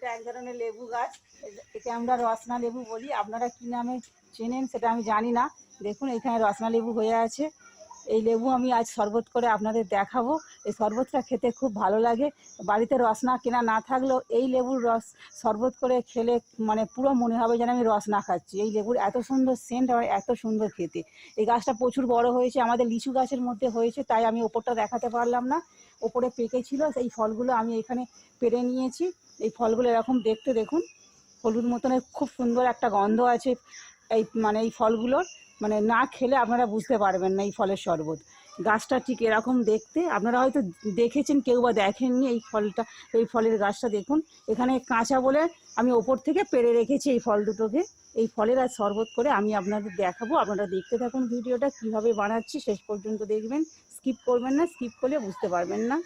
এটা এক ধরনের লেবু গাছ, একে আমরা রসনা লেবু বলি। আপনারা কি নামে চেনেন সেটা আমি জানি না। দেখুন এখানে রসনা লেবু হয়ে আছে। এই লেবু আমি আজ শরবত করে আপনাদের দেখাবো। এই শরবতটা খেতে খুব ভালো লাগে। বাড়িতে রসনা কেনা না থাকলেও এই লেবুর রস শরবত করে খেলে মানে পুরো মনে হবে যেন আমি রসনা খাচ্ছি। এই লেবুর এত সুন্দর সেন্ট আর এত সুন্দর খেতে। এই গাছটা প্রচুর বড় হয়েছে, আমাদের লিচু গাছের মধ্যে হয়েছে, তাই আমি ওপরটা দেখাতে পারলাম না। ওপরে পেকেছিল, সেই ফলগুলো আমি এখানে পেড়ে নিয়েছি। এই ফলগুলো এরকম দেখতে দেখুন, হলুদ মতনের খুব সুন্দর একটা গন্ধ আছে এই মানে এই ফলগুলোর। মানে না খেলে আপনারা বুঝতে পারবেন না এই ফলের শরবত। গাছটা ঠিক এরকম দেখতে, আপনারা হয়তো দেখেছেন, কেউ বা দেখেননি এই ফলটা। এই ফলের গাছটা দেখুন, এখানে কাঁচা বলে আমি ওপর থেকে পেড়ে রেখেছি এই ফল দুটোকে। এই ফলের আর শরবত করে আমি আপনাদের দেখাবো। আপনারা দেখতে থাকুন ভিডিওটা, কিভাবে বানাচ্ছি শেষ পর্যন্ত দেখবেন, স্কিপ করবেন না, স্কিপ করলে বুঝতে পারবেন না।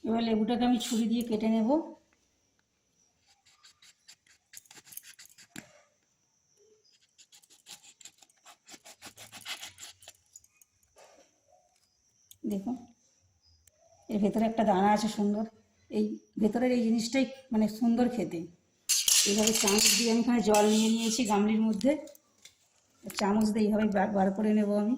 এবার লেবুটাকে আমি ছুরি দিয়ে কেটে নেব। দেখুন এর ভেতরে একটা দানা আছে সুন্দর, এই ভেতরের এই জিনিসটাই মানে সুন্দর খেতে। এইভাবে চামচ দিয়ে আমি এখানে জল নিয়ে নিয়েছি গামলির মধ্যে, চামচ দিয়ে এইভাবে বার করে নেব আমি।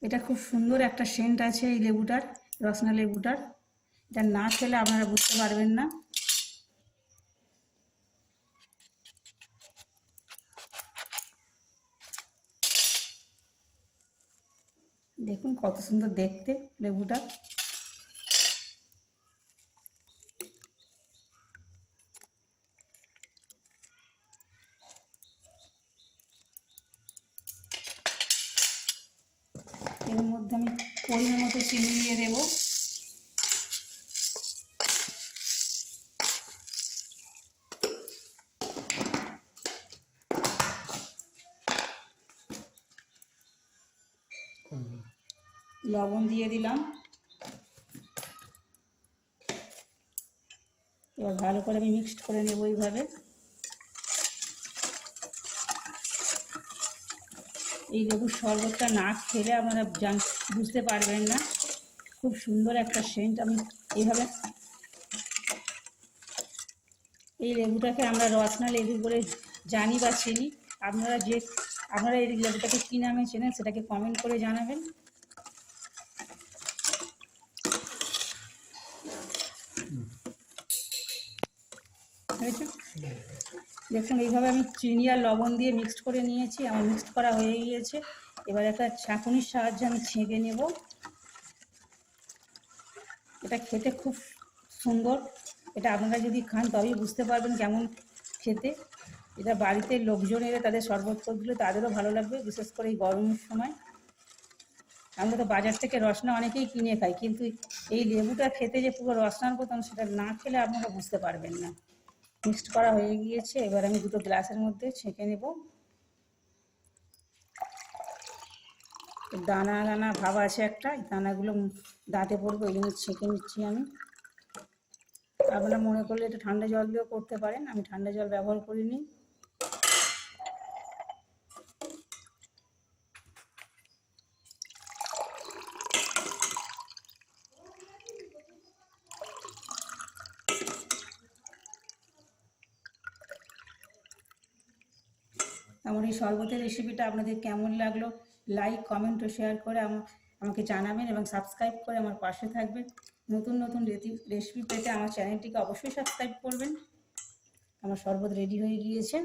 এটা খুব সুন্দর একটা সেন্ট আছে এই লেবুটার, রসনা লেবুটার। এটা না খেলে আপনারা বুঝতে পারবেন না। দেখুন কত সুন্দর দেখতে লেবুটা। এর মধ্যে আমি পরিমাণ মতো চিনি দিয়ে দেবো। লবণ দিয়ে দিলাম। এবার ভালো করে আমি মিক্সড করে নেব এইভাবে। এই লেবুর শরবতটা না খেলে আপনারা বুঝতে পারবেন না। খুব সুন্দর একটা সেন্ট। আমি এইভাবে এই লেবুটাকে আমরা রসনা লেবু বলে জানি বা চিনি। আপনারা এই লেবুটাকে কী নামে চেনেন সেটাকে কমেন্ট করে জানাবেন। দেখুন এইভাবে আমি চিনি আর লবণ দিয়ে মিক্সড করে নিয়েছি, আমার মিক্সড করা হয়ে গিয়েছে। এবার একটা ছাঁকুনির সাহায্যে আমি ছেঁকে নেব। এটা খেতে খুব সুন্দর। এটা আপনারা যদি খান তবেই বুঝতে পারবেন কেমন খেতে। এটা বাড়িতে লোকজন এলে তাদের শরবত করে দিলে তাদেরও ভালো লাগবে, বিশেষ করে এই গরমের সময়। আমরা তো বাজার থেকে রসনা অনেকেই কিনে খাই, কিন্তু এই লেবুটা খেতে যে পুরো রসনার মতন, সেটা না খেলে আপনারা বুঝতে পারবেন না। মিক্সড করা হয়ে গিয়েছে, এবার আমি দুটো গ্লাসের মধ্যে ছেঁকে নেব। দানা দানা ভাব আছে একটা, এই দানাগুলো দাঁতে পড়বে, ওই জন্য ছেঁকে নিচ্ছি আমি। আপনারা মনে করলে এটা ঠান্ডা জল দিয়েও করতে পারেন, আমি ঠান্ডা জল ব্যবহার করিনি। আমার এই শরবতের রেসিপিটা আপনাদের কেমন লাগলো লাইক, কমেন্ট ও শেয়ার করে আমাকে জানাবেন এবং সাবস্ক্রাইব করে আমার পাশে থাকবেন। নতুন নতুন রেসিপি পেতে আমার চ্যানেলটিকে অবশ্যই সাবস্ক্রাইব করবেন। আমার শরবত রেডি হয়ে গিয়েছে।